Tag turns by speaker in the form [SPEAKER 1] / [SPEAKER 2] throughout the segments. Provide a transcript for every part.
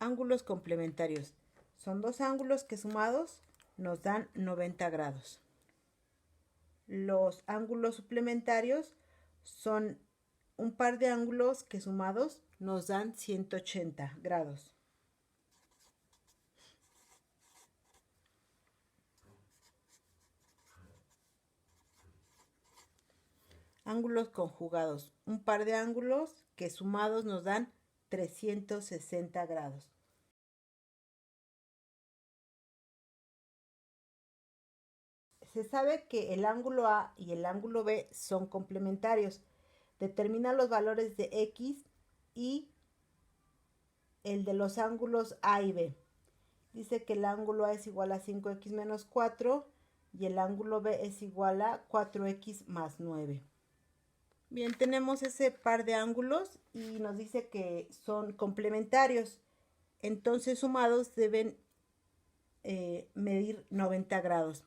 [SPEAKER 1] Ángulos complementarios. Son dos ángulos que sumados nos dan 90 grados. Los ángulos suplementarios son un par de ángulos que sumados nos dan 180 grados. Ángulos conjugados. Un par de ángulos que sumados nos dan 360 grados. Se sabe que el ángulo A y el ángulo B son complementarios. Determina los valores de X y el de los ángulos A y B. Dice que el ángulo A es igual a 5x menos 4 y el ángulo B es igual a 4x más 9. Bien, tenemos ese par de ángulos y nos dice que son complementarios. Entonces sumados deben medir 90 grados.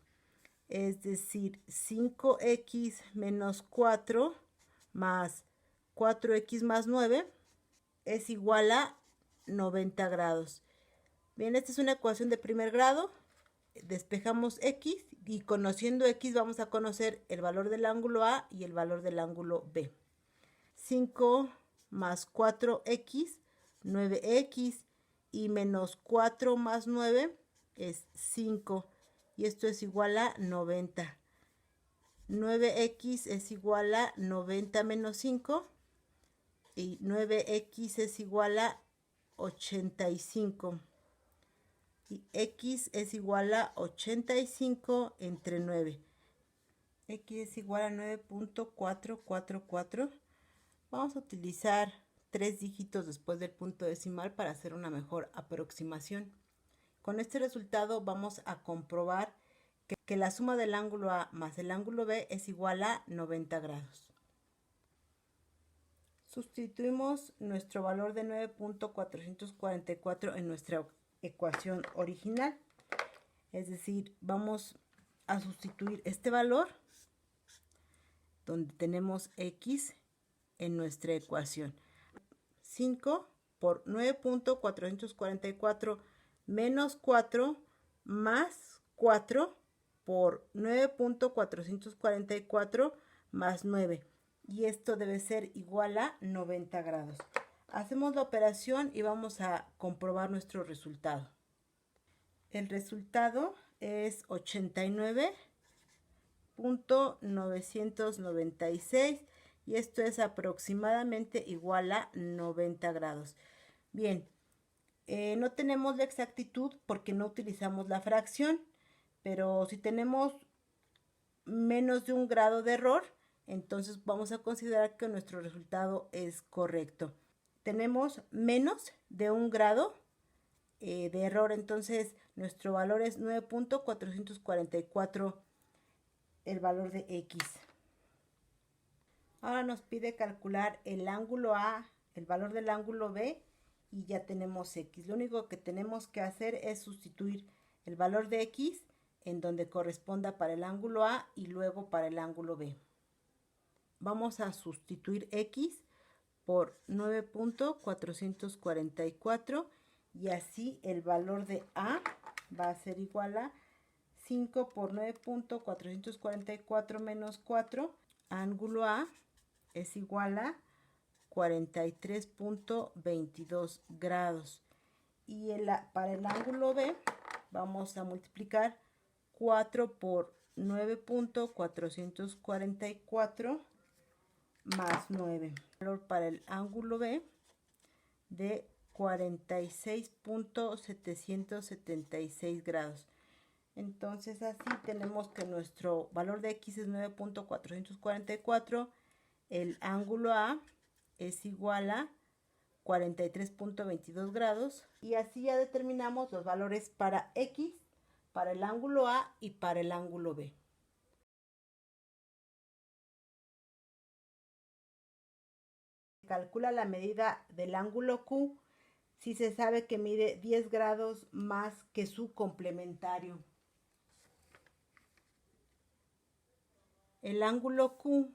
[SPEAKER 1] Es decir, 5x menos 4 más 4x más 9 es igual a 90 grados. Bien, esta es una ecuación de primer grado. Despejamos x y conociendo x vamos a conocer el valor del ángulo A y el valor del ángulo B. 5 más 4x, 9x, y menos 4 más 9 es 5. Y esto es igual a 90. 9x es igual a 90 menos 5. Y 9x es igual a 85. Y x es igual a 85 entre 9. X es igual a 9.444. Vamos a utilizar 3 dígitos después del punto decimal para hacer una mejor aproximación. Con este resultado vamos a comprobar que la suma del ángulo A más el ángulo B es igual a 90 grados. Sustituimos nuestro valor de 9.444 en nuestra ecuación original. Es decir, vamos a sustituir este valor donde tenemos X en nuestra ecuación. 5 por 9.444 menos 4 más 4 por 9.444 más 9. Y esto debe ser igual a 90 grados. Hacemos la operación y vamos a comprobar nuestro resultado. El resultado es 89.996 y esto es aproximadamente igual a 90 grados. Bien, no tenemos la exactitud porque no utilizamos la fracción, pero si tenemos menos de un grado de error, entonces vamos a considerar que nuestro resultado es correcto. Tenemos menos de un grado de error, entonces nuestro valor es 9.444 el valor de X. Ahora nos pide calcular el ángulo A, el valor del ángulo B y ya tenemos X. Lo único que tenemos que hacer es sustituir el valor de X en donde corresponda para el ángulo A y luego para el ángulo B. Vamos a sustituir X por 9.444 y así el valor de A va a ser igual a 5 por 9.444 menos 4. Ángulo A es igual a 43.22 grados. Y para el ángulo B vamos a multiplicar 4 por 9.444 más 9. Valor para el ángulo B de 46.776 grados. Entonces así tenemos que nuestro valor de X es 9.444. El ángulo A es igual a 43.22 grados. Y así ya determinamos los valores para X, para el ángulo A y para el ángulo B. Calcula la medida del ángulo Q si se sabe que mide 10 grados más que su complementario. El ángulo Q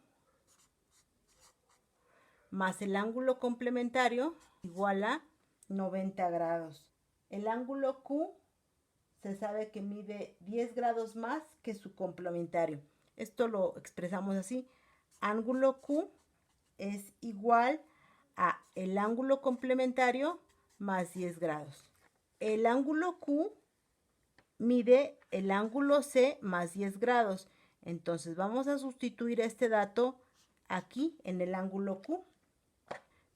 [SPEAKER 1] más el ángulo complementario igual a 90 grados. El ángulo Q se sabe que mide 10 grados más que su complementario. Esto lo expresamos así. Ángulo Q es igual a el ángulo complementario más 10 grados. El ángulo Q mide el ángulo C más 10 grados. Entonces vamos a sustituir este dato aquí en el ángulo Q.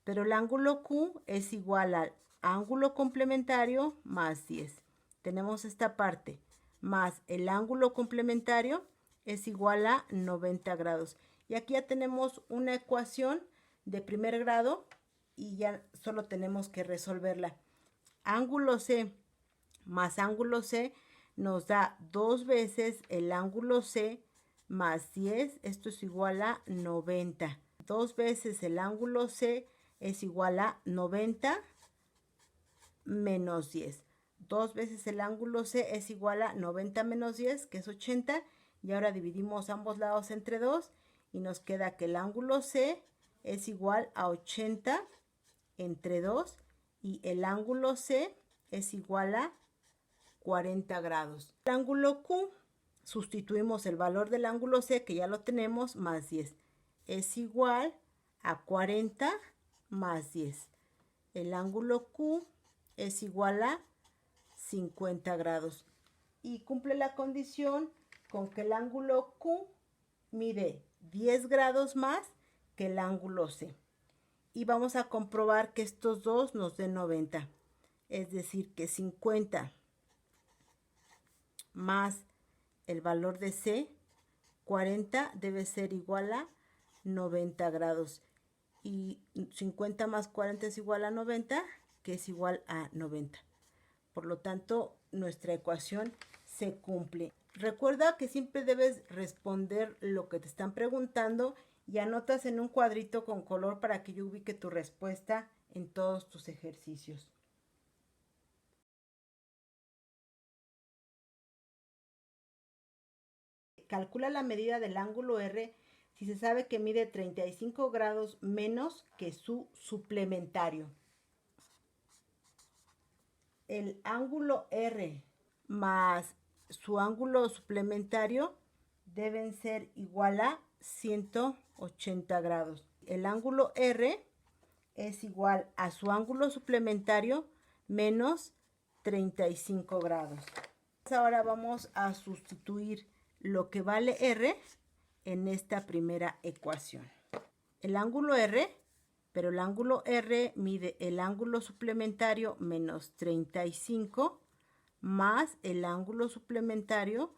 [SPEAKER 1] Pero el ángulo Q es igual al ángulo complementario más 10. Tenemos esta parte más el ángulo complementario es igual a 90 grados. Y aquí ya tenemos una ecuación de primer grado y ya solo tenemos que resolverla. Ángulo C más ángulo C nos da 2 veces el ángulo C más 10. Esto es igual a 90. 2 veces el ángulo C es igual a 90 menos 10. 2 veces el ángulo C es igual a 90 menos 10, que es 80. Y ahora dividimos ambos lados entre 2 y nos queda que el ángulo C es igual a 80 entre 2 y el ángulo C es igual a 40 grados. El ángulo Q, sustituimos el valor del ángulo C, que ya lo tenemos, más 10. Es igual a 40 más 10. El ángulo Q es igual a 50 grados. Y cumple la condición con que el ángulo Q mide 10 grados más que el ángulo C. Y vamos a comprobar que estos dos nos den 90. Es decir, que 50 más el valor de C, 40, debe ser igual a 90 grados. Y 50 más 40 es igual a 90, que es igual a 90. Por lo tanto, nuestra ecuación se cumple. Recuerda que siempre debes responder lo que te están preguntando y anotas en un cuadrito con color para que yo ubique tu respuesta en todos tus ejercicios. Calcula la medida del ángulo R si se sabe que mide 35 grados menos que su suplementario. El ángulo R más su ángulo suplementario deben ser igual a 180 grados. El ángulo R es igual a su ángulo suplementario menos 35 grados. Ahora vamos a sustituir lo que vale R en esta primera ecuación. El ángulo R, pero el ángulo R mide el ángulo suplementario menos 35 más el ángulo suplementario,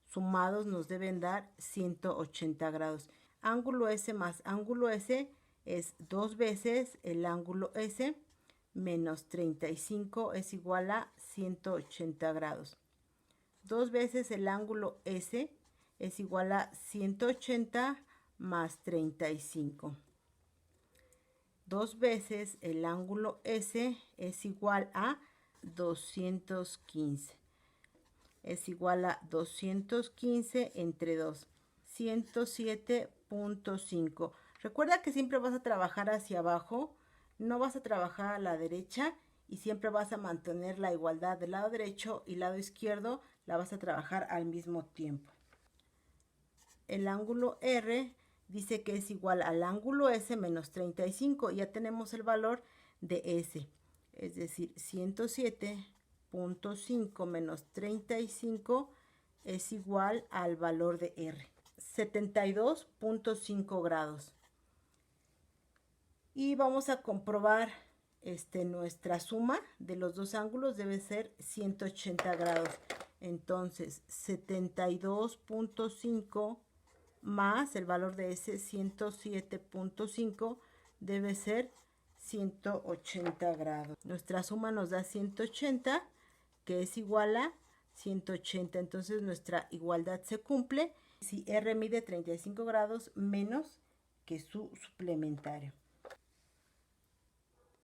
[SPEAKER 1] sumados nos deben dar 180 grados. Ángulo S más ángulo S es 2 veces el ángulo S menos 35 es igual a 180 grados. 2 veces el ángulo S es igual a 180 más 35. 2 veces el ángulo S es igual a 215. Es igual a 215 entre 2. 107.5. Recuerda que siempre vas a trabajar hacia abajo, no vas a trabajar a la derecha y siempre vas a mantener la igualdad del lado derecho y lado izquierdo la vas a trabajar al mismo tiempo. El ángulo R dice que es igual al ángulo S menos 35. Ya tenemos el valor de S. Es decir, 107.5 menos 35 es igual al valor de R. 72.5 grados. Y vamos a comprobar nuestra suma de los dos ángulos debe ser 180 grados. Entonces, 72.5 más el valor de ese 107.5 debe ser 180 grados. Nuestra suma nos da 180, que es igual a 180. Entonces, nuestra igualdad se cumple si R mide 35 grados menos que su suplementario.